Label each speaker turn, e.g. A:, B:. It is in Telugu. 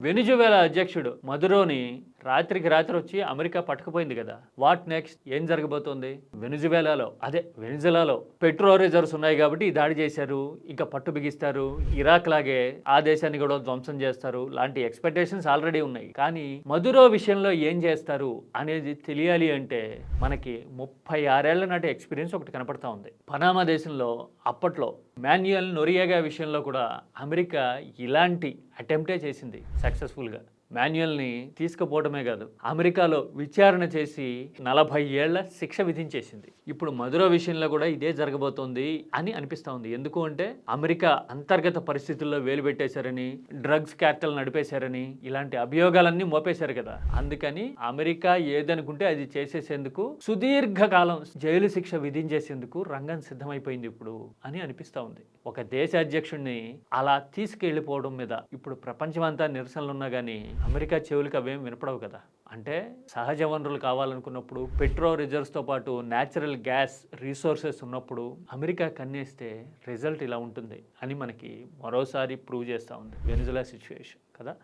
A: వెనిజువేలా అధ్యక్షుడు మదురోని రాత్రికి రాత్రి వచ్చి అమెరికా పట్టుకుపోయింది కదా. What next? ఏం జరగబోతోంది? వెనిజులాలో పెట్రో రిజర్వ్స్ ఉన్నాయి కాబట్టి ఈ దాడి చేశారు, ఇంకా పట్టు బిగిస్తారు, ఇరాక్ లాగే ఆ దేశాన్ని కూడా ధ్వంసం చేస్తారు లాంటి ఎక్స్పెక్టేషన్స్ ఆల్రెడీ ఉన్నాయి. కానీ మదురో విషయంలో ఏం చేస్తారు అనేది తెలియాలి అంటే మనకి 36 ఏళ్ల నాటి ఎక్స్పీరియన్స్ ఒకటి కనపడతా ఉంది. పనామా దేశంలో అప్పట్లో మాన్యుయల్ నొరియేగా విషయంలో కూడా అమెరికా ఇలాంటి అటెంప్టే చేసింది సక్సెస్ఫుల్గా. మాన్యుయల్ని తీసుకుపోవడమే కాదు, అమెరికాలో విచారణ చేసి 40 ఏళ్ల శిక్ష విధించేసింది. ఇప్పుడు మదురో విషయంలో కూడా ఇదే జరగబోతోంది అని అనిపిస్తూ ఉంది. ఎందుకు అంటే అమెరికా అంతర్గత పరిస్థితుల్లో వేలు పెట్టేశారని, డ్రగ్స్ క్యాపిటల్ నడిపేశారని ఇలాంటి అభియోగాలన్నీ మోపేశారు కదా. అందుకని అమెరికా ఏదనుకుంటే అది చేసేసేందుకు, సుదీర్ఘకాలం జైలు శిక్ష విధించేసేందుకు రంగం సిద్ధమైపోయింది ఇప్పుడు అని అనిపిస్తూ ఉంది. ఒక దేశ అధ్యక్షుడిని అలా తీసుకెళ్లిపోవడం మీద ఇప్పుడు ప్రపంచమంతా నిరసనలు ఉన్నా కానీ అమెరికా చెవులకు అవేం వినపడవు కదా. అంటే సహజ వనరులు కావాలనుకున్నప్పుడు, పెట్రో రిజర్వ్స్తో పాటు న్యాచురల్ గ్యాస్ రీసోర్సెస్ ఉన్నప్పుడు అమెరికా కన్నేస్తే రిజల్ట్ ఇలా ఉంటుంది అని మనకి మరోసారి ప్రూవ్ చేస్తూ ఉంది వెనిజులా సిచ్యువేషన్ కదా.